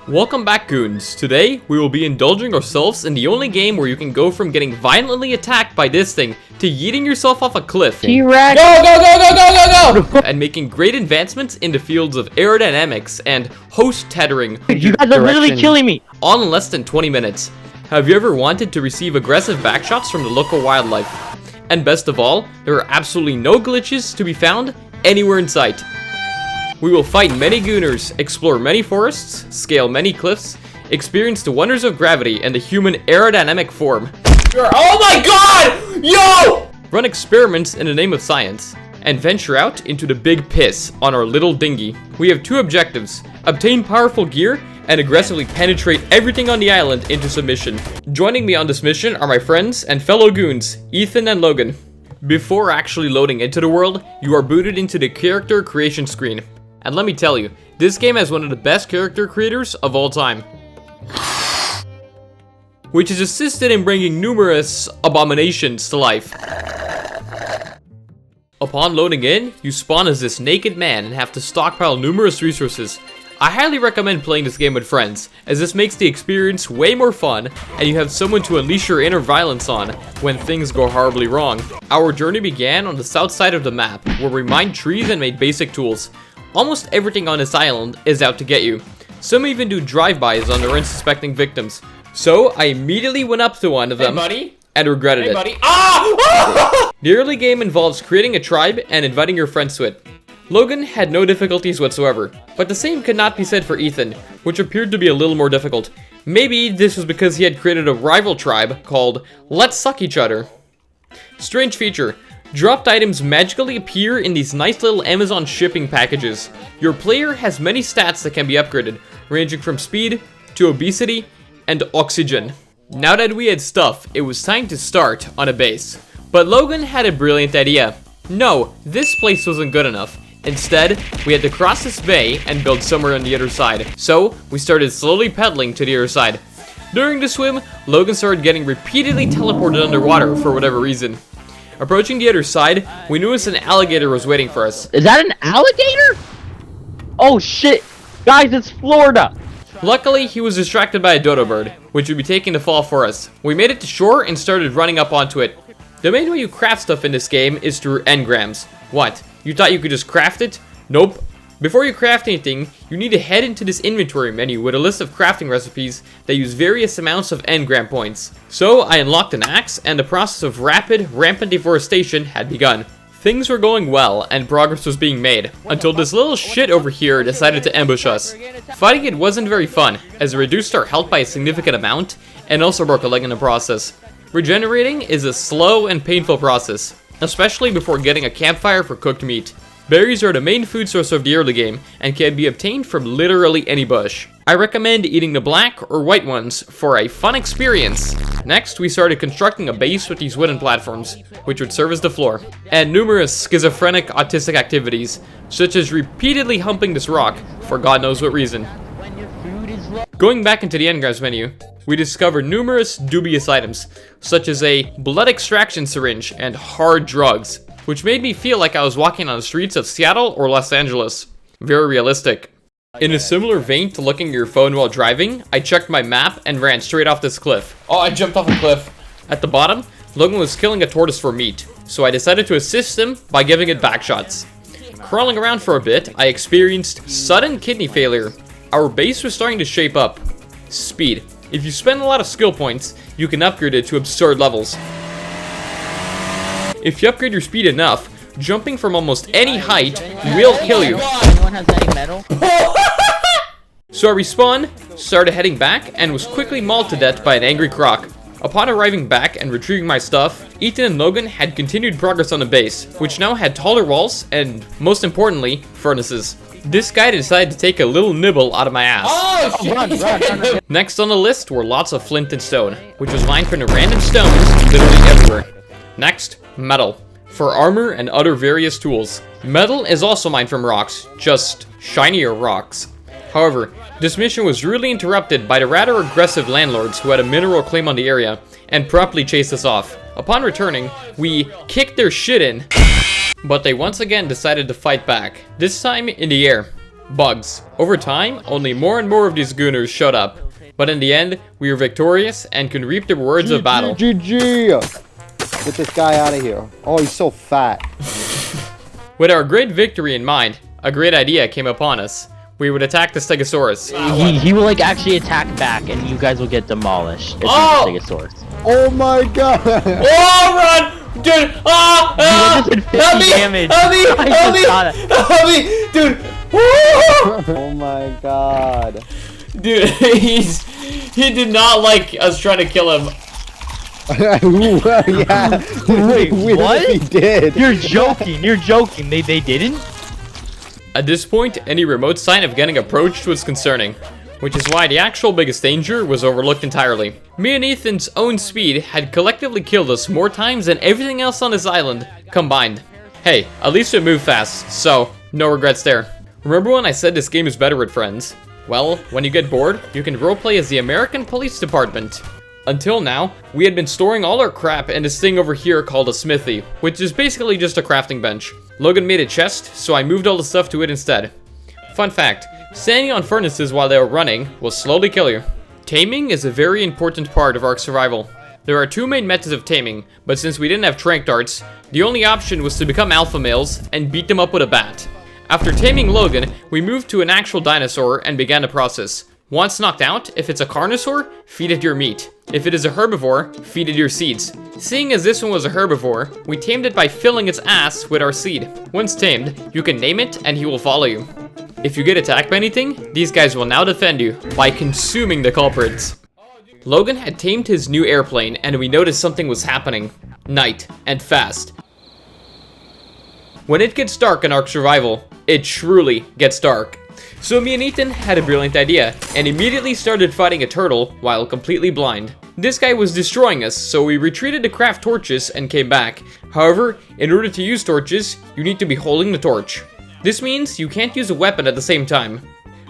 Welcome back, goons. Today, we will be indulging ourselves in the only game where you can go from getting violently attacked by this thing to yeeting yourself off a cliff. T-Rex! Go! And making great advancements in the fields of aerodynamics and host tethering. You guys are literally killing me! All in less than 20 minutes. Have you ever wanted to receive aggressive backshots from the local wildlife? And best of all, there are absolutely no glitches to be found anywhere in sight. We will fight many gooners, explore many forests, scale many cliffs, experience the wonders of gravity and the human aerodynamic form. Oh my god! Yo! Run experiments in the name of science, and venture out into the big piss on our little dinghy. We have two objectives: obtain powerful gear and aggressively penetrate everything on the island into submission. Joining me on this mission are my friends and fellow goons, Ethan and Logan. Before actually loading into the world, you are booted into the character creation screen. And let me tell you, this game has one of the best character creators of all time, which has assisted in bringing numerous abominations to life. Upon loading in, you spawn as this naked man and have to stockpile numerous resources. I highly recommend playing this game with friends, as this makes the experience way more fun, and you have someone to unleash your inner violence on when things go horribly wrong. Our journey began on the south side of the map, where we mined trees and made basic tools. Almost everything on this island is out to get you. Some even do drive-bys on their unsuspecting victims. So I immediately went up to one of them and regretted it. Ah! The early game involves creating a tribe and inviting your friends to it. Logan had no difficulties whatsoever, but the same could not be said for Ethan, which appeared to be a little more difficult. Maybe this was because he had created a rival tribe called Let's Suck Each Other. Strange feature. Dropped items magically appear in these nice little Amazon shipping packages. Your player has many stats that can be upgraded, ranging from speed to obesity and oxygen. Now that we had stuff, it was time to start on a base. But Logan had a brilliant idea. No, this place wasn't good enough. Instead, we had to cross this bay and build somewhere on the other side. So, we started slowly pedaling to the other side. During the swim, Logan started getting repeatedly teleported underwater for whatever reason. Approaching the other side, we noticed an alligator was waiting for us. Is that an alligator? Oh shit! Guys, it's Florida! Luckily, he was distracted by a dodo bird, which would be taking the fall for us. We made it to shore and started running up onto it. The main way you craft stuff in this game is through engrams. What? You thought you could just craft it? Nope. Before you craft anything, you need to head into this inventory menu with a list of crafting recipes that use various amounts of engram points. So I unlocked an axe, and the process of rapid, rampant deforestation had begun. Things were going well, and progress was being made, until this little shit over here decided to ambush us. Fighting it wasn't very fun, as it reduced our health by a significant amount, and also broke a leg in the process. Regenerating is a slow and painful process, especially before getting a campfire for cooked meat. Berries are the main food source of the early game, and can be obtained from literally any bush. I recommend eating the black or white ones for a fun experience. Next, we started constructing a base with these wooden platforms, which would serve as the floor, and numerous schizophrenic autistic activities, such as repeatedly humping this rock for God knows what reason. Going back into the engrams menu, we discovered numerous dubious items, such as a blood extraction syringe and hard drugs, which made me feel like I was walking on the streets of Seattle or Los Angeles. Very realistic. In a similar vein to looking at your phone while driving, I checked my map and ran straight off this cliff. Oh, I jumped off a cliff. At the bottom, Logan was killing a tortoise for meat, so I decided to assist him by giving it backshots. Crawling around for a bit, I experienced sudden kidney failure. Our base was starting to shape up. Speed. If you spend a lot of skill points, you can upgrade it to absurd levels. If you upgrade your speed enough, jumping from almost any height will kill you. Anyone has any metal? So I respawned, started heading back, and was quickly mauled to death by an angry croc. Upon arriving back and retrieving my stuff, Ethan and Logan had continued progress on the base, which now had taller walls and, most importantly, furnaces. This guy decided to take a little nibble out of my ass. Oh, shit. Run. Next on the list were lots of flint and stone, which was mined from the random stones literally everywhere. Next, metal, for armor and other various tools. Metal is also mined from rocks, just shinier rocks. However, this mission was rudely interrupted by the rather aggressive landlords who had a mineral claim on the area, and promptly chased us off. Upon returning, we kicked their shit in, but they once again decided to fight back, this time in the air. bugs. Over time, only more and more of these gooners showed up. But in the end, we were victorious and can reap the rewards of battle. GG! Get this guy out of here. Oh, he's so fat. With our great victory in mind, a great idea came upon us. We would attack the Stegosaurus. He will like actually attack back, and you guys will get demolished. If Oh! he's a Stegosaurus. Oh my god! Oh, run! Dude! You did 50 help me! damage. Help me! I Help me! just got it. Help me! Dude! Oh my god. Dude, he did not like us trying to kill him. Yeah. Wait, We what? really did. You're joking. You're joking. They didn't? At this point, any remote sign of getting approached was concerning, which is why the actual biggest danger was overlooked entirely. Me and Ethan's own speed had collectively killed us more times than everything else on this island combined. Hey, at least we move fast, so no regrets there. Remember when I said this game is better with friends? Well, when you get bored, you can roleplay as the American Police Department. Until now, we had been storing all our crap in this thing over here called a smithy, which is basically just a crafting bench. Logan made a chest, so I moved all the stuff to it instead. Fun fact, standing on furnaces while they were running will slowly kill you. Taming is a very important part of Ark survival. There are two main methods of taming, but since we didn't have trank darts, the only option was to become alpha males and beat them up with a bat. After taming Logan, we moved to an actual dinosaur and began the process. Once knocked out, if it's a carnivore, feed it your meat. If it is a herbivore, feed it your seeds. Seeing as this one was a herbivore, we tamed it by filling its ass with our seed. Once tamed, you can name it and he will follow you. If you get attacked by anything, these guys will now defend you by consuming the culprits. Logan had tamed his new airplane and we noticed something was happening. Night, and fast. When it gets dark in Ark Survival, it truly gets dark. So me and Ethan had a brilliant idea, and immediately started fighting a turtle while completely blind. This guy was destroying us, so we retreated to craft torches and came back. However, in order to use torches, you need to be holding the torch. This means you can't use a weapon at the same time.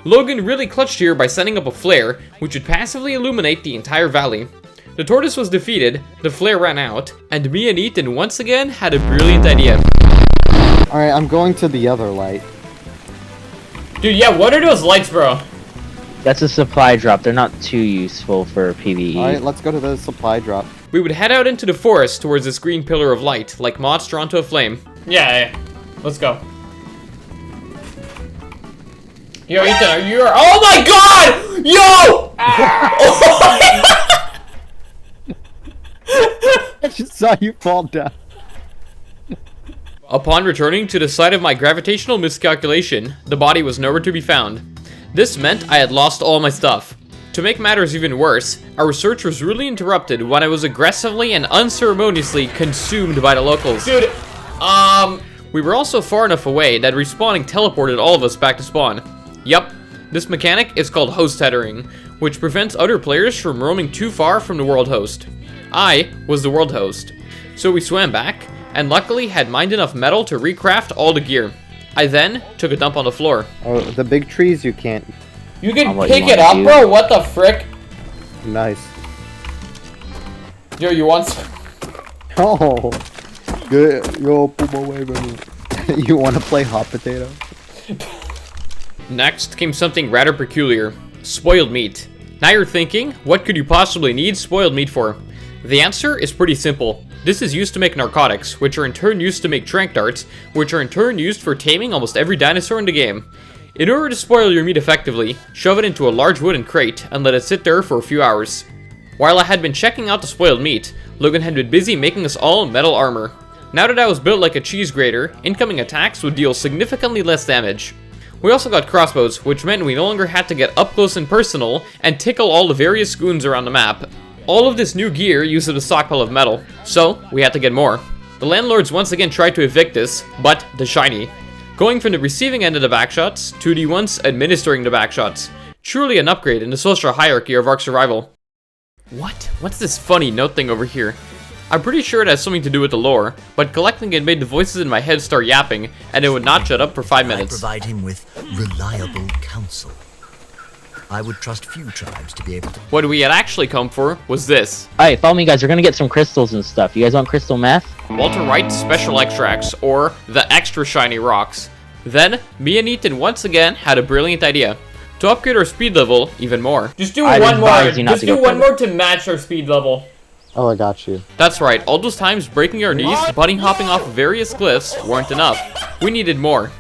Logan really clutched here by setting up a flare, which would passively illuminate the entire valley. The tortoise was defeated, the flare ran out, and me and Ethan once again had a brilliant idea. Alright, I'm going to the other light. Dude, yeah, what are those lights, bro? That's a supply drop. They're not too useful for PvE. Alright, let's go to the supply drop. We would head out into the forest towards this green pillar of light, like moths drawn to a flame. Yeah. Let's go. Yo, Ethan, are you... Oh my god! Yo! I just saw you fall down. Upon returning to the site of my gravitational miscalculation, the body was nowhere to be found. This meant I had lost all my stuff. To make matters even worse, our search was really interrupted when I was aggressively and unceremoniously consumed by the locals. Dude, We were also far enough away that respawning teleported all of us back to spawn. Yup, this mechanic is called host tethering, which prevents other players from roaming too far from the world host. I was the world host, so we swam back, and luckily had mined enough metal to recraft all the gear. I then took a dump on the floor. Oh, the big trees you can't. you can what pick you it wanna up, do. bro? What the frick? Nice. Yo, you want some? Oh, good. Yo, Puma, wait a minute. You want to play hot potato? Next came something rather peculiar. Spoiled meat. Now you're thinking, what could you possibly need spoiled meat for? The answer is pretty simple. This is used to make narcotics, which are in turn used to make trank darts, which are in turn used for taming almost every dinosaur in the game. In order to spoil your meat effectively, shove it into a large wooden crate and let it sit there for a few hours. While I had been checking out the spoiled meat, Logan had been busy making us all metal armor. Now that I was built like a cheese grater, incoming attacks would deal significantly less damage. We also got crossbows, which meant we no longer had to get up close and personal and tickle all the various goons around the map. All of this new gear uses a stockpile of metal, so we had to get more. The landlords once again tried to evict us, but the shiny. Going from the receiving end of the backshots to the ones administering the backshots. Truly an upgrade in the social hierarchy of Ark Survival. What? What's this funny note thing over here? I'm pretty sure it has something to do with the lore, but collecting it made the voices in my head start yapping, and it would not shut up for 5 minutes. I provide him with reliable counsel. I would trust few tribes to be able to... What we had actually come for was this. Alright, follow me guys, we're gonna get some crystals and stuff. You guys want crystal meth? Walter Wright's Special Extracts, or the Extra Shiny Rocks. Then, me and Ethan once again had a brilliant idea. To upgrade our speed level even more. Just do I'd one more. advise you not Just to do go one further. more to match our speed level. Oh, I got you. That's right, all those times breaking our knees, bunny hopping off various cliffs weren't enough. We needed more.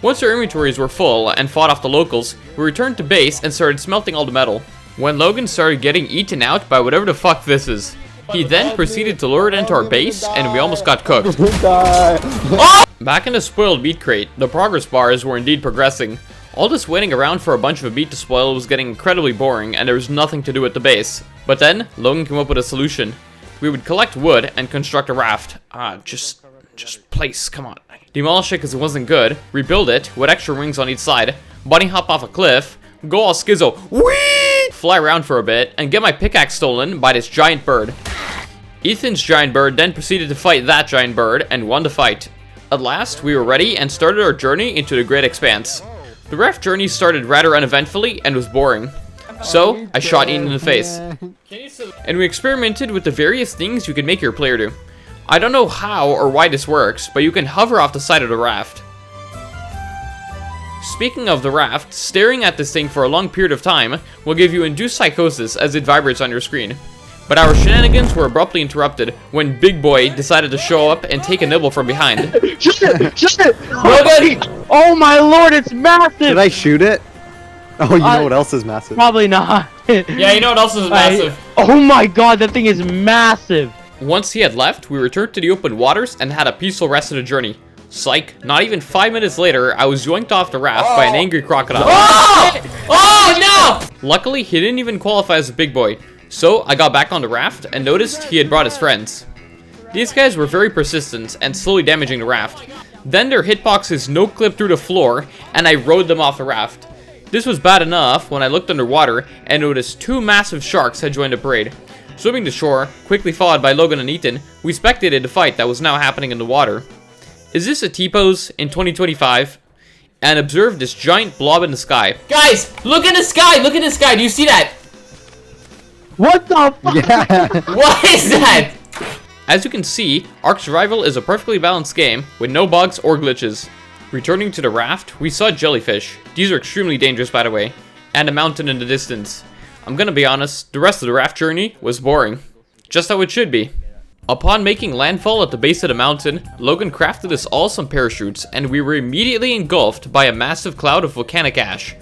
Once our inventories were full and fought off the locals, we returned to base and started smelting all the metal. When Logan started getting eaten out by whatever the fuck this is. He then proceeded to lure it into our base, and we almost got cooked. Back in the spoiled meat crate, the progress bars were indeed progressing. All this waiting around for a bunch of meat to spoil was getting incredibly boring, and there was nothing to do at the base. But then, Logan came up with a solution. We would collect wood and construct a raft. Just place, come on. Demolish it because it wasn't good, rebuild it with extra wings on each side, bunny hop off a cliff, go all schizo, whee! Fly around for a bit, and get my pickaxe stolen by this giant bird. Ethan's giant bird then proceeded to fight that giant bird and won the fight. At last, we were ready and started our journey into the Great Expanse. The raft journey started rather uneventfully and was boring. So, I shot Ethan in the face. And we experimented with the various things you can make your player do. I don't know how or why this works, but you can hover off the side of the raft. Speaking of the raft, staring at this thing for a long period of time will give you induced psychosis as it vibrates on your screen. But our shenanigans were abruptly interrupted when Big Boy decided to show up and take a nibble from behind. Shoot it! Logan! Oh my lord, it's massive! Did I shoot it? Oh, you know what else is massive? Probably not. Yeah, you know what else is massive? Oh my god, that thing is massive! Once he had left, we returned to the open waters and had a peaceful rest of the journey. Psych, not even 5 minutes later, I was yoinked off the raft by an angry crocodile. Oh! Oh no! Luckily, he didn't even qualify as a big boy, so I got back on the raft and noticed he had brought his friends. These guys were very persistent and slowly damaging the raft. Then their hitboxes no-clipped through the floor, and I rode them off the raft. This was bad enough when I looked underwater and noticed 2 massive sharks had joined the parade. Swimming to shore, quickly followed by Logan and Ethan, we spectated the fight that was now happening in the water. Is this a T-pose in 2025? And observed this giant blob in the sky. Guys, look in the sky! Look in the sky! Do you see that? What the fuck? Yeah. What is that? As you can see, Ark Survival is a perfectly balanced game with no bugs or glitches. Returning to the raft, we saw jellyfish. These are extremely dangerous, by the way. And a mountain in the distance. I'm gonna be honest, the rest of the raft journey was boring. Just how it should be. Upon making landfall at the base of the mountain, Logan crafted us all some parachutes, and we were immediately engulfed by a massive cloud of volcanic ash.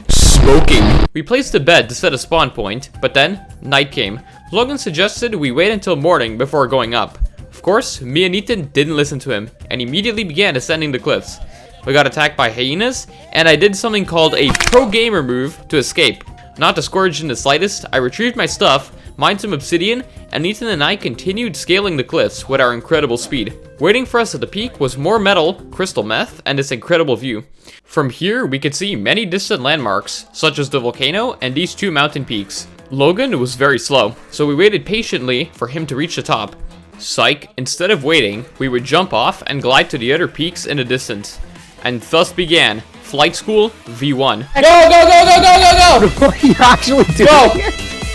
Smoking. We placed a bed to set a spawn point, but then, night came. Logan suggested we wait until morning before going up. Of course, me and Ethan didn't listen to him, and immediately began ascending the cliffs. We got attacked by hyenas, and I did something called a pro gamer move to escape. Not discouraged in the slightest, I retrieved my stuff, mined some obsidian, and Ethan and I continued scaling the cliffs with our incredible speed. Waiting for us at the peak was more metal, crystal meth, and this incredible view. From here, we could see many distant landmarks, such as the volcano and these 2 mountain peaks. Logan was very slow, so we waited patiently for him to reach the top. Psych, instead of waiting, we would jump off and glide to the other peaks in the distance. And thus began Flight School V1. Go, go, go, go, go, go, go! What are you actually doing? Go!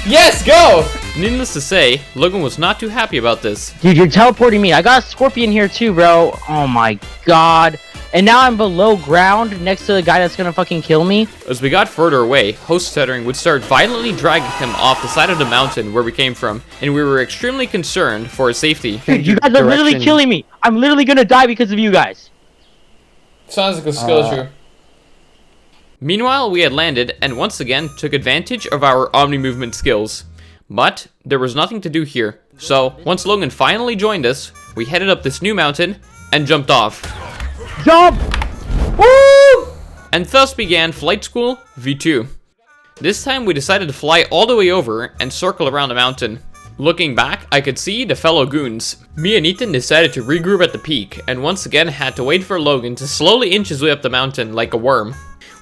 Yes, go! Needless to say, Logan was not too happy about this. Dude, you're teleporting me. I got a scorpion here too, bro. Oh my god. And now I'm below ground next to the guy that's gonna fucking kill me. As we got further away, host stuttering would start violently dragging him off the side of the mountain where we came from, and we were extremely concerned for his safety. Dude, you guys are literally killing me. I'm literally gonna die because of you guys. Sounds like a skill issue. Meanwhile, we had landed and once again took advantage of our omni-movement skills. But there was nothing to do here, so once Logan finally joined us, we headed up this new mountain and jumped off. Jump! Woo! And thus began Flight School V2. This time we decided to fly all the way over and circle around the mountain. Looking back, I could see the fellow goons. Me and Ethan decided to regroup at the peak and once again had to wait for Logan to slowly inch his way up the mountain like a worm.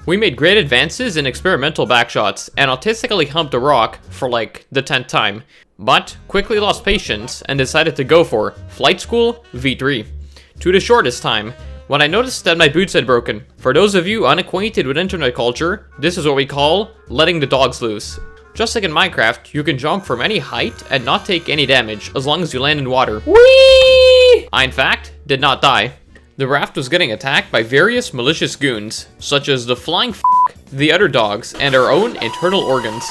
We made great advances in experimental backshots and autistically humped a rock for like the 10th time, but quickly lost patience and decided to go for Flight School V3. To the shortest time, when I noticed that my boots had broken. For those of you unacquainted with internet culture, this is what we call letting the dogs loose. Just like in Minecraft, you can jump from any height and not take any damage as long as you land in water. Whee! I in fact did not die. The raft was getting attacked by various malicious goons, such as the flying the other dogs, and our own internal organs.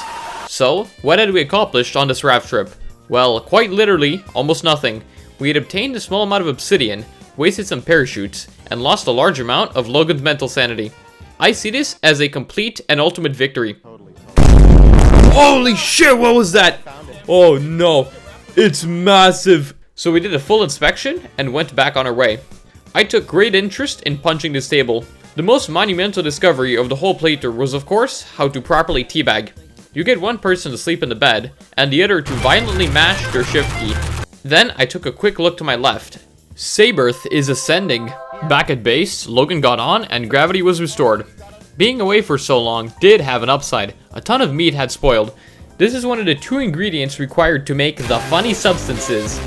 So, what had we accomplished on this raft trip? Well, quite literally, almost nothing. We had obtained a small amount of obsidian, wasted some parachutes, and lost a large amount of Logan's mental sanity. I see this as a complete and ultimate victory. Holy shit, what was that? Oh no, it's massive. So we did a full inspection and went back on our way. I took great interest in punching this table. The most monumental discovery of the whole playthrough was of course how to properly teabag. You get one person to sleep in the bed, and the other to violently mash their shift key. Then I took a quick look to my left. Saberth is ascending. Back at base, Logan got on and gravity was restored. Being away for so long did have an upside. A ton of meat had spoiled. This is one of the 2 ingredients required to make the funny substances.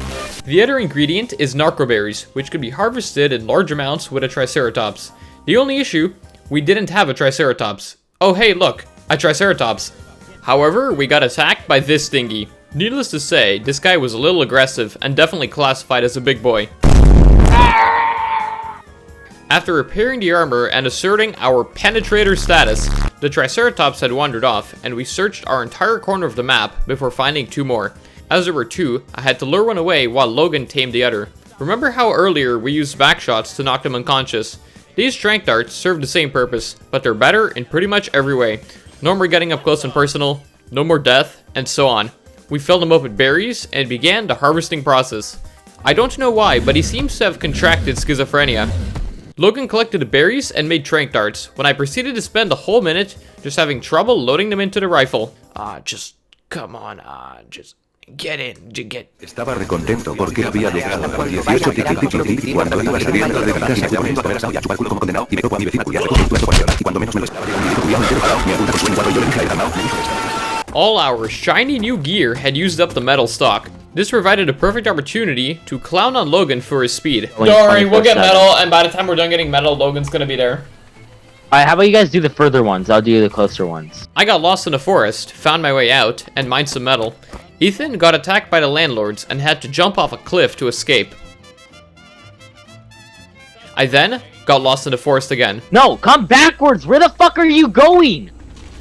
The other ingredient is narcoberries, which could be harvested in large amounts with a triceratops. The only issue, we didn't have a triceratops. Oh hey look, a triceratops. However, we got attacked by this thingy. Needless to say, this guy was a little aggressive and definitely classified as a big boy. After repairing the armor and asserting our penetrator status, the Triceratops had wandered off, and we searched our entire corner of the map before finding 2 more. As there were 2, I had to lure one away while Logan tamed the other. Remember how earlier we used backshots to knock them unconscious? These strength darts serve the same purpose, but they're better in pretty much every way. No more getting up close and personal, no more death, and so on. We filled him up with berries and began the harvesting process. I don't know why, but he seems to have contracted schizophrenia. Logan collected the berries and made tranq darts, when I proceeded to spend the whole minute just having trouble loading them into the rifle. Just come on, just get in, get. Estaba recontento porque había llegado al 18 tiquitiquitiquiti cuando iba saliendo de mi casa con esto regresado y a chupar culo como condenado y me tocó a mi vecina culiar de con esto por llorar y cuando menos me lo estaba llegando mi culiado entero parado me apunta con su cuando yo le dije a ganado me dijo esto. All our shiny new gear had used up the metal stock. This provided a perfect opportunity to clown on Logan for his speed. Don't worry, we'll get metal, and by the time we're done getting metal, Logan's gonna be there. Alright, how about you guys do the further ones? I'll do the closer ones. I got lost in the forest, found my way out, and mined some metal. Ethan got attacked by the landlords and had to jump off a cliff to escape. I then got lost in the forest again. No, come backwards! Where the fuck are you going?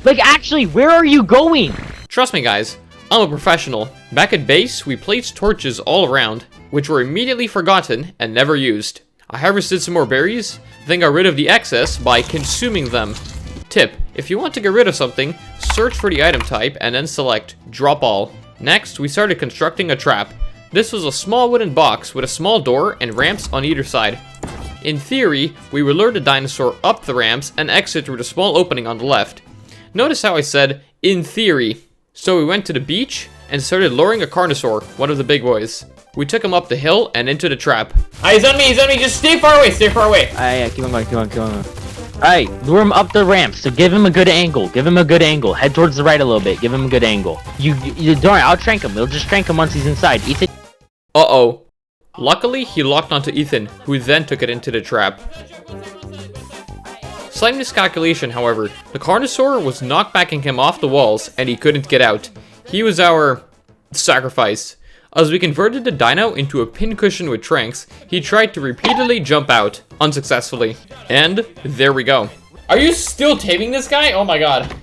Like, actually, where are you going? Trust me guys, I'm a professional. Back at base, we placed torches all around, which were immediately forgotten and never used. I harvested some more berries, then got rid of the excess by consuming them. Tip, if you want to get rid of something, search for the item type and then select drop all. Next, we started constructing a trap. This was a small wooden box with a small door and ramps on either side. In theory, we would lure the dinosaur up the ramps and exit through the small opening on the left. Notice how I said, in theory. So we went to the beach and started luring a carnosaur, one of the big boys. We took him up the hill and into the trap. He's on me, just stay far away, Yeah, keep on going, keep on going. Alright, lure him up the ramp, so give him a good angle, head towards the right a little bit, give him a good angle. You don't worry, I'll trank him, we'll just trank him once he's inside. Ethan? Uh-oh. Luckily, he locked onto Ethan, who then took it into the trap. Slight miscalculation, however. The Carnosaur was knockbacking him off the walls, and he couldn't get out. He was our sacrifice. As we converted the dino into a pincushion with tranks, he tried to repeatedly jump out, unsuccessfully. And there we go. Are you still taming this guy? Oh my god.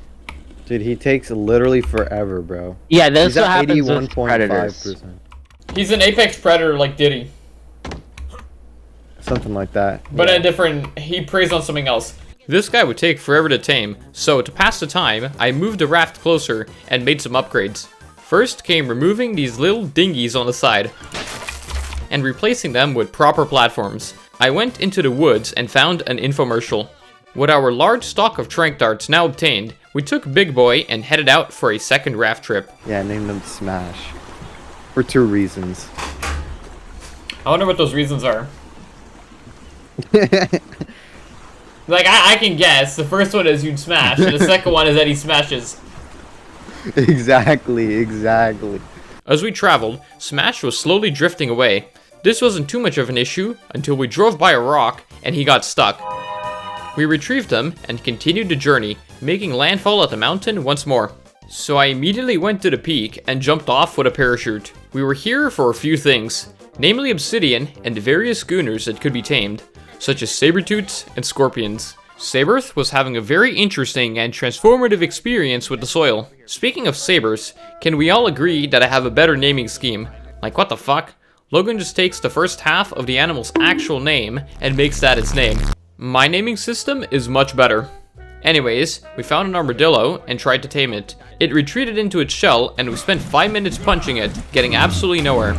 Dude, he takes literally forever, bro. Yeah, that's He's what at happens with predators. 81.5%. He's an apex predator like Diddy. Something like that. But in a different, he preys on something else. This guy would take forever to tame, so to pass the time, I moved the raft closer and made some upgrades. First came removing these little dinghies on the side and replacing them with proper platforms. I went into the woods and found an infomercial. With our large stock of tranq darts now obtained, we took Big Boy and headed out for a second raft trip. Yeah, I named him Smash. For 2 reasons. I wonder what those reasons are. Like, I can guess. The first one is you'd smash, and the second one is that he smashes. Exactly. As we traveled, Smash was slowly drifting away. This wasn't too much of an issue until we drove by a rock and he got stuck. We retrieved him and continued the journey, making landfall at the mountain once more. So I immediately went to the peak and jumped off with a parachute. We were here for a few things, namely obsidian and various schooners that could be tamed. such as saber-tooths and scorpions. Saberth was having a very interesting and transformative experience with the soil. Speaking of sabers, can we all agree that I have a better naming scheme? Like, what the fuck? Logan just takes the first half of the animal's actual name and makes that its name. My naming system is much better. Anyways, we found an armadillo and tried to tame it. It retreated into its shell and we spent 5 minutes punching it, getting absolutely nowhere.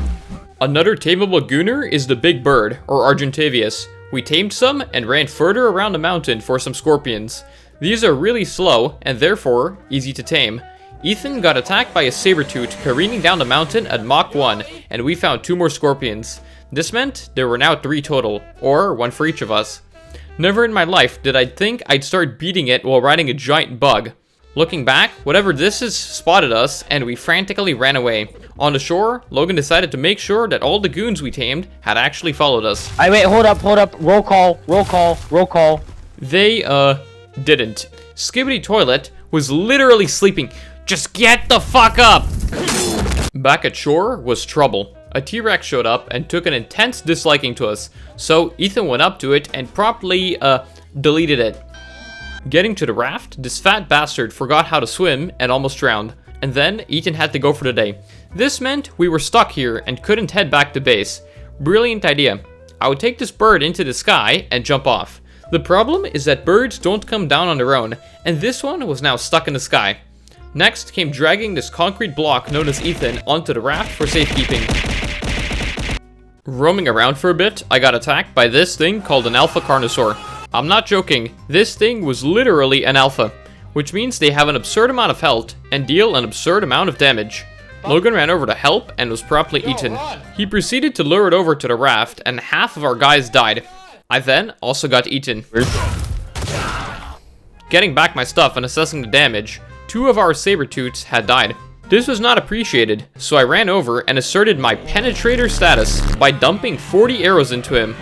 Another tameable gooner is the big bird, or Argentavius. We tamed some and ran further around the mountain for some scorpions. These are really slow and therefore easy to tame. Ethan got attacked by a saber-tooth careening down the mountain at Mach 1 and we found 2 more scorpions. This meant there were now 3 total, or 1 for each of us. Never in my life did I think I'd start beating it while riding a giant bug. Looking back, whatever this is spotted us and we frantically ran away. On the shore, Logan decided to make sure that all the goons we tamed had actually followed us. Wait, hold up. Roll call. They, didn't. Skibbity Toilet was literally sleeping. Just get the fuck up! Back at shore was trouble. A T-Rex showed up and took an intense disliking to us, so Ethan went up to it and promptly, deleted it. Getting to the raft, this fat bastard forgot how to swim and almost drowned, and then Ethan had to go for the day. This meant we were stuck here and couldn't head back to base. Brilliant idea. I would take this bird into the sky and jump off. The problem is that birds don't come down on their own, and this one was now stuck in the sky. Next came dragging this concrete block known as Ethan onto the raft for safekeeping. Roaming around for a bit, I got attacked by this thing called an alpha carnosaur. I'm not joking, this thing was literally an alpha, which means they have an absurd amount of health and deal an absurd amount of damage. Logan ran over to help and was promptly eaten. He proceeded to lure it over to the raft and half of our guys died. I then also got eaten. Getting back my stuff and assessing the damage, 2 of our saber-tooths had died. This was not appreciated, so I ran over and asserted my penetrator status by dumping 40 arrows into him.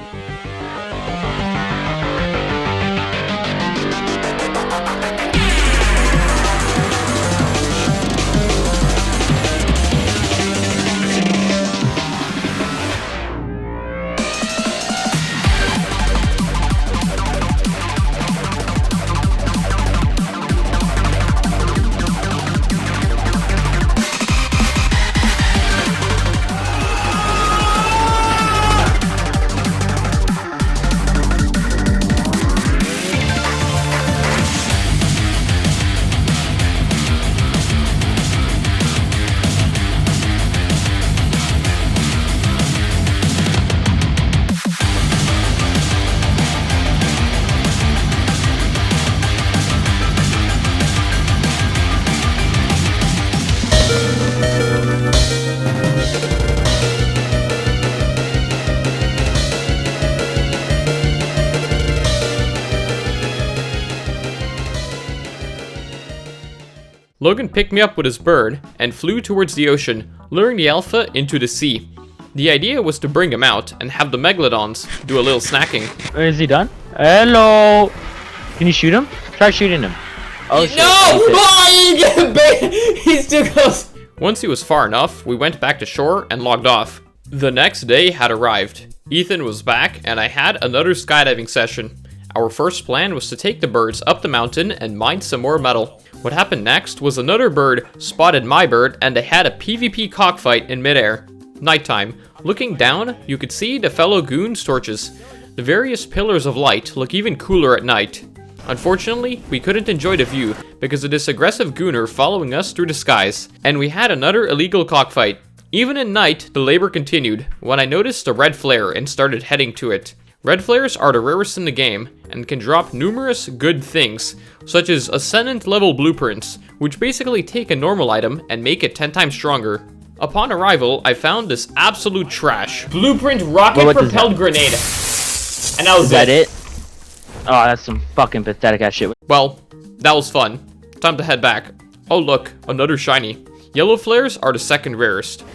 Logan picked me up with his bird and flew towards the ocean, luring the alpha into the sea. The idea was to bring him out and have the megalodons do a little snacking. Is he done? Hello! Can you shoot him? Try shooting him. Oh shit. No! He's too close! Once he was far enough, we went back to shore and logged off. The next day had arrived. Ethan was back and I had another skydiving session. Our first plan was to take the birds up the mountain and mine some more metal. What happened next was another bird spotted my bird and they had a PvP cockfight in midair. Nighttime. Looking down, you could see the fellow goons' torches. The various pillars of light look even cooler at night. Unfortunately, we couldn't enjoy the view because of this aggressive gooner following us through the skies, and we had another illegal cockfight. Even at night, the labor continued when I noticed a red flare and started heading to it. Red flares are the rarest in the game and can drop numerous good things, such as Ascendant level blueprints, which basically take a normal item and make it 10 times stronger. Upon arrival, I found this absolute trash. Blueprint rocket-propelled grenade. And that was Is that it? Oh, that's some fucking pathetic ass shit. Well, that was fun. Time to head back. Oh look, another shiny. Yellow flares are the second rarest.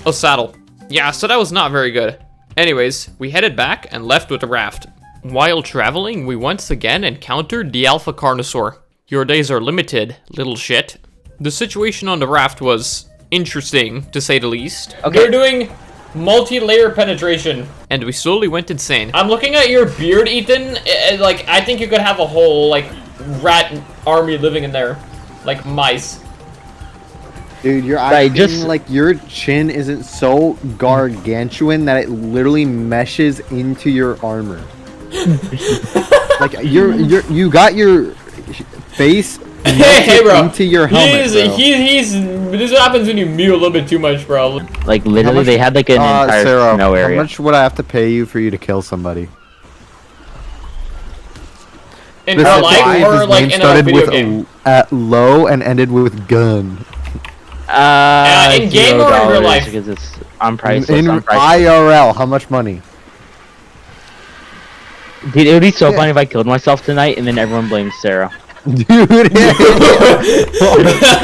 A saddle. Yeah, so that was not very good. Anyways, we headed back and left with the raft. While traveling, we once again encountered the Alpha Carnosaur. Your days are limited, little shit. The situation on the raft was interesting, to say the least. Okay. We're doing multi-layer penetration. and we slowly went insane. I'm looking at your beard, Ethan. Like, I think you could have a whole, like, rat army living in there. Like mice. Dude, you're Right, acting just- like your chin isn't so gargantuan that it literally meshes into your armor. Like you got your face Hey, bro. into your helmet, bro. He's. This is what happens when you mute a little bit too much, bro. Like literally, they had like an entire Sarah, snow area. how much would I have to pay you for you to kill somebody? In real life Specifically, if or his like name in a started video with game. at low and ended with gun. In game or in real $0 life? Because it's I'm priceless. In I'm priceless. IRL, how much money? Dude, it would be so funny if I killed myself tonight and then everyone blames Sarah. Dude,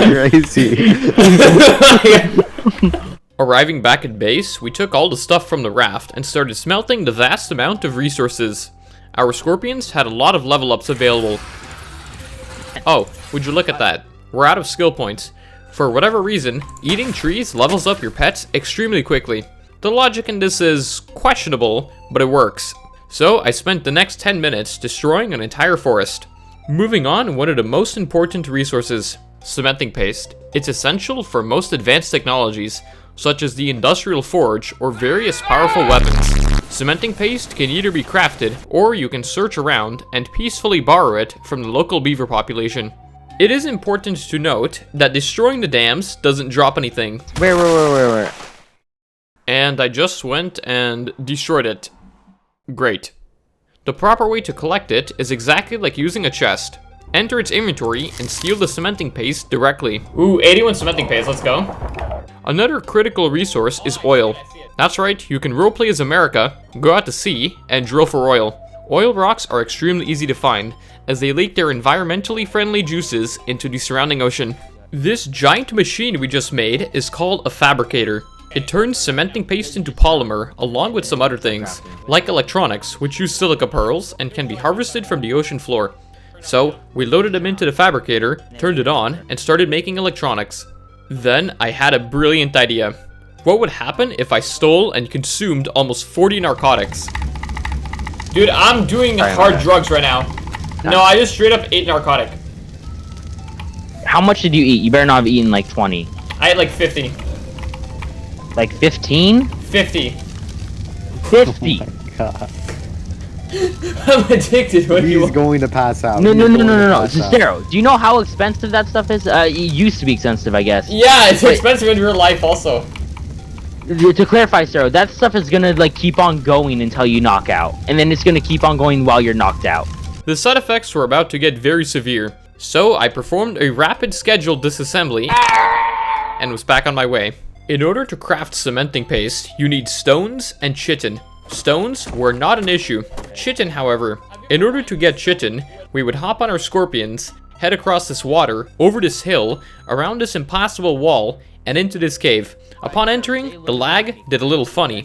crazy. Arriving back at base, we took all the stuff from the raft and started smelting the vast amount of resources. Our scorpions had a lot of level ups available. Oh, would you look at that? We're out of skill points. For whatever reason, eating trees levels up your pets extremely quickly. The logic in this is questionable, but it works. So I spent the next 10 minutes destroying an entire forest. Moving on, one of the most important resources, cementing paste. It's essential for most advanced technologies, such as the industrial forge or various powerful weapons. Cementing paste can either be crafted, or you can search around and peacefully borrow it from the local beaver population. It is important to note that destroying the dams doesn't drop anything. Where? And I just went and destroyed it. Great. The proper way to collect it is exactly like using a chest. Enter its inventory and steal the cementing paste directly. Ooh, 81 cementing paste. Let's go. Another critical resource is oil. That's right, you can roleplay as America, go out to sea, and drill for oil. Oil rocks are extremely easy to find, as they leak their environmentally friendly juices into the surrounding ocean. This giant machine we just made is called a fabricator. It turns cementing paste into polymer, along with some other things, like electronics, which use silica pearls and can be harvested from the ocean floor. So, we loaded them into the fabricator, turned it on, and started making electronics. Then, I had a brilliant idea. What would happen if I stole and consumed almost 40 narcotics? Dude, I'm doing hard drugs right now. No, I just straight up ate narcotic. How much did you eat? You better not have eaten like 20. I ate like 50. Like 15? 50. 50. God. I'm addicted. What do you He's want? going to pass out. No. He's going to pass out. Zero. Do you know how expensive that stuff is? It used to be expensive, I guess. Yeah, it's expensive in real life also. To clarify, Sarah, that stuff is gonna like keep on going until you knock out, and then it's gonna keep on going while you're knocked out. The side effects were about to get very severe, so I performed a rapid scheduled disassembly and was back on my way. In order to craft cementing paste, you need stones and chitin. Stones were not an issue. Chitin, however. In order to get chitin, we would hop on our scorpions, head across this water, over this hill, around this impassable wall, and into this cave. Upon entering, the lag did a little funny.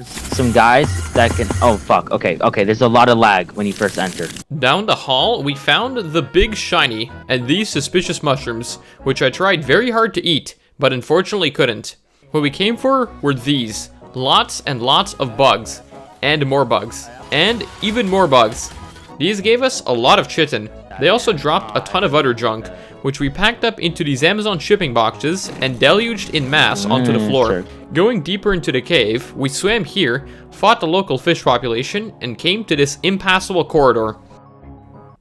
Some guys that can. Oh fuck. Okay. There's a lot of lag when you first enter. Down the hall, we found the big shiny and these suspicious mushrooms, which I tried very hard to eat, but unfortunately couldn't. What we came for were these. Lots and lots of bugs. And more bugs. And even more bugs. These gave us a lot of chitin. They also dropped a ton of other junk, which we packed up into these Amazon shipping boxes and deluged in mass onto the floor. Sure. Going deeper into the cave, we swam here, fought the local fish population, and came to this impassable corridor.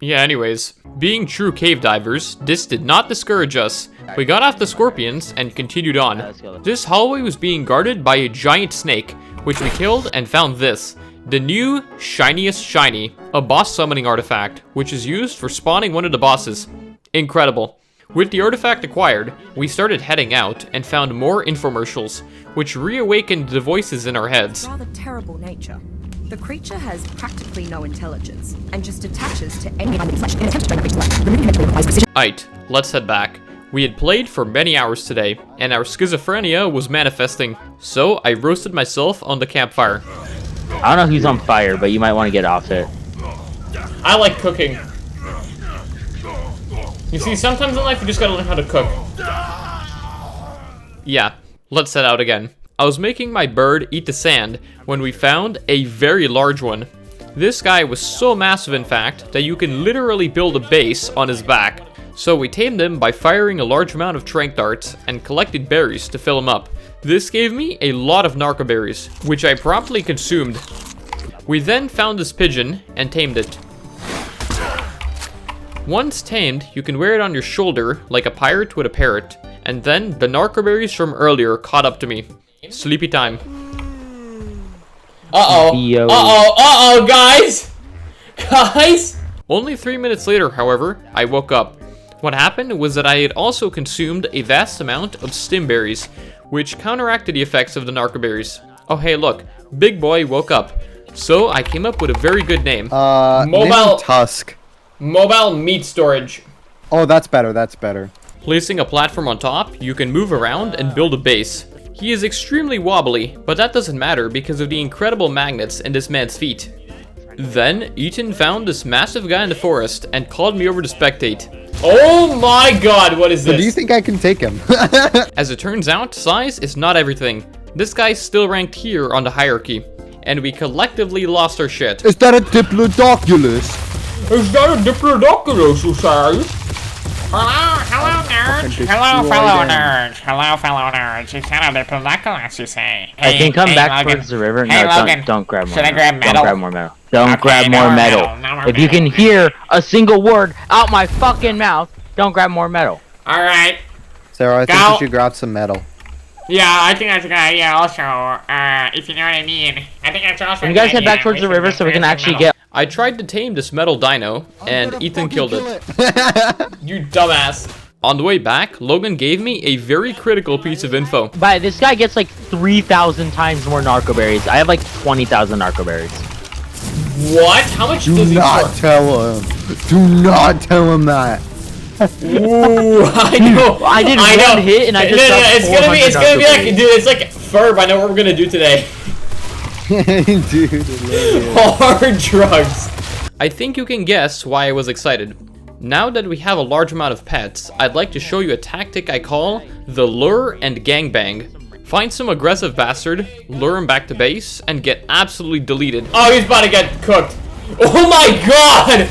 Yeah, anyways, being true cave divers, this did not discourage us. We got off the scorpions and continued on. Let's go. This hallway was being guarded by a giant snake, which we killed and found this. The new Shiniest Shiny, a boss summoning artifact, which is used for spawning one of the bosses. Incredible. With the artifact acquired, we started heading out and found more infomercials, which reawakened the voices in our heads. Rather terrible nature. The creature has practically no intelligence and just attaches to any kind of flesh in an attempt to drain the creature's life. Removing it requires precision. Aight, let's head back. We had played for many hours today, and our schizophrenia was manifesting, so I roasted myself on the campfire. I don't know who's on fire, but you might want to get off it. I like cooking. You see, sometimes in life you just gotta learn how to cook. Yeah, let's head out again. I was making my bird eat the sand when we found a very large one. This guy was so massive, in fact, that you can literally build a base on his back. So we tamed him by firing a large amount of tranq darts and collected berries to fill him up. This gave me a lot of narco berries, which I promptly consumed. We then found this pigeon and tamed it. Once tamed, you can wear it on your shoulder like a pirate with a parrot. And then the narco berries from earlier caught up to me. Sleepy time. Uh-oh, guys! Guys! Only 3 minutes later, however, I woke up. What happened was that I had also consumed a vast amount of stim berries, which counteracted the effects of the narco berries. Oh hey look, Big Boy woke up. So I came up with a very good name. Mobile Tusk. Mobile meat storage. Oh, that's better, that's better. Placing a platform on top, you can move around and build a base. He is extremely wobbly, but that doesn't matter because of the incredible magnets in this man's feet. Then, Ethan found this massive guy in the forest and called me over to spectate. Oh my god, what is this? So do you think I can take him? As it turns out, size is not everything. This guy's still ranked here on the hierarchy, and we collectively lost our shit. Is that a Diplodocus? Is that a Diplodocus, you say? Hello, nerds. Hello, fellow nerds. Hello, fellow nerds. It's kind of Diplodocus, you say. I can come back Logan. towards the river. Hey, No, Logan. don't grab more Should I metal. grab metal? Don't grab more metal. Don't Okay, grab no more more metal. metal, no more If you metal. can hear a single word out my fucking mouth, don't grab more metal. Alright. Sarah, I think Go. you should grab some metal. Yeah, I think that's a good idea also, if you know what I mean. I think that's also Can you guys head back towards the river so we can actually get... I tried to tame this metal dino, and Ethan killed it. You dumbass. On the way back, Logan gave me a very critical piece of info. But this guy gets like 3,000 times more narco berries. I have like 20,000 narco berries. What? How much does Do he not score? tell him. Do not tell him that. Ooh, I know. I did one hit and I just got it's gonna be 400 like, narco dude, it's like Ferb. I know what we're gonna do today. Dude, hilarious. Hard drugs. I think you can guess why I was excited. Now that we have a large amount of pets, I'd like to show you a tactic I call the lure and gangbang. Find some aggressive bastard, lure him back to base, and get absolutely deleted. Oh, he's about to get cooked. Oh my god!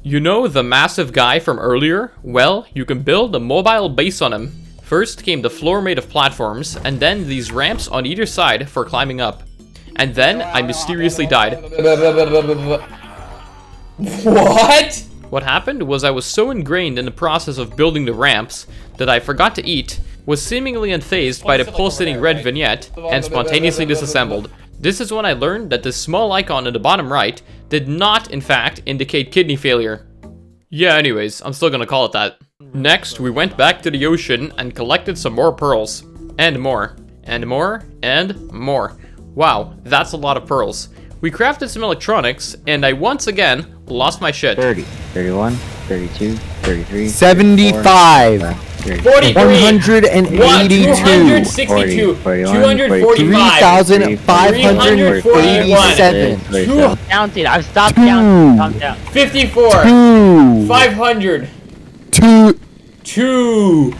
You know the massive guy from earlier? Well, you can build a mobile base on him. First came the floor made of platforms, and then these ramps on either side for climbing up. And then I mysteriously died. What? What happened was I was so ingrained in the process of building the ramps that I forgot to eat, was seemingly unfazed by the pulsating red vignette, and spontaneously disassembled. This is when I learned that this small icon in the bottom right did not, in fact, indicate kidney failure. Yeah, anyways, I'm still gonna call it that. Next, we went back to the ocean and collected some more pearls. And more. And more. And more. Wow, that's a lot of pearls. We crafted some electronics, and I once again lost my shit. 30, 31, 32, 33, 75. 43. 182. 262. 245. 3,547. Counting. I've stopped counting. Calm down. 54. 500. 2. 2.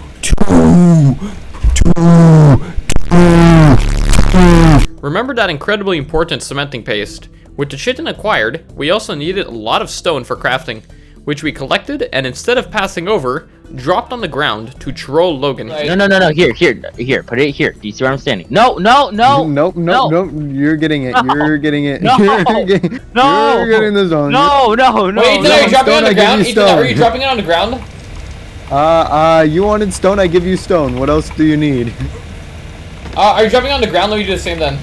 Remember that incredibly important cementing paste? With the chitin acquired, we also needed a lot of stone for crafting, which we collected and instead of passing over, dropped on the ground to troll Logan. No. Here. Put it here. Do you see where I'm standing? No. Nope. You're getting it. You're getting it. No. You're getting the zone. No. Wait, Ethan, are you dropping it on the I give ground? you Ethan, are you stone. dropping it on the ground? You wanted stone, I give you stone. What else do you need? Are you dropping it on the ground? Let me do the same then.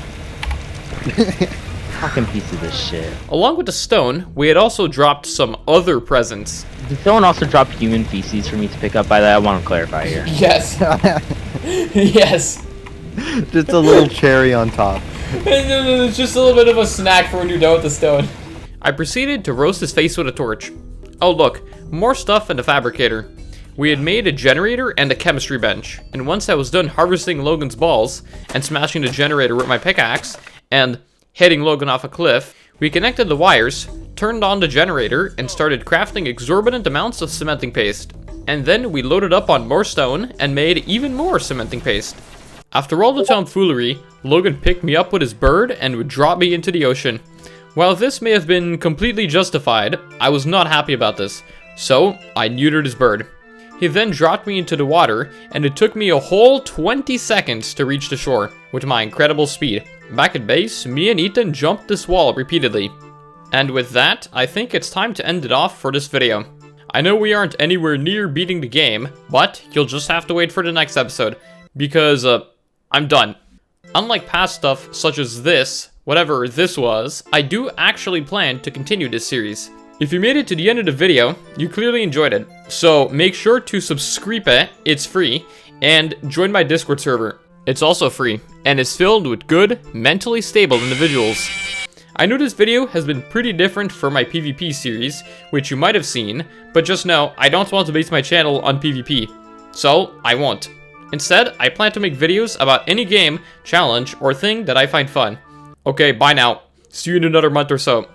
Fucking piece of this shit. Along with the stone, we had also dropped some other presents. Did someone also drop human feces for me to pick up? By that, I want to clarify here. Yes. Yes. Just a little cherry on top. It's just a little bit of a snack for when you're done with the stone. I proceeded to roast his face with a torch. Oh look, more stuff in the fabricator. We had made a generator and a chemistry bench, and once I was done harvesting Logan's balls and smashing the generator with my pickaxe and hitting Logan off a cliff, we connected the wires, turned on the generator, and started crafting exorbitant amounts of cementing paste. And then we loaded up on more stone and made even more cementing paste. After all the tomfoolery, Logan picked me up with his bird and would drop me into the ocean. While this may have been completely justified, I was not happy about this, so I neutered his bird. He then dropped me into the water, and it took me a whole 20 seconds to reach the shore, with my incredible speed. Back at base, me and Ethan jumped this wall repeatedly. And with that, I think it's time to end it off for this video. I know we aren't anywhere near beating the game, but you'll just have to wait for the next episode, because, I'm done. Unlike past stuff such as this, whatever this was, I do actually plan to continue this series. If you made it to the end of the video, you clearly enjoyed it. So make sure to subscribe, it's free, and join my Discord server. It's also free, and is filled with good, mentally stable individuals. I know this video has been pretty different from my PvP series, which you might have seen, but just know I don't want to base my channel on PvP. So, I won't. Instead, I plan to make videos about any game, challenge, or thing that I find fun. Okay, bye now. See you in another month or so.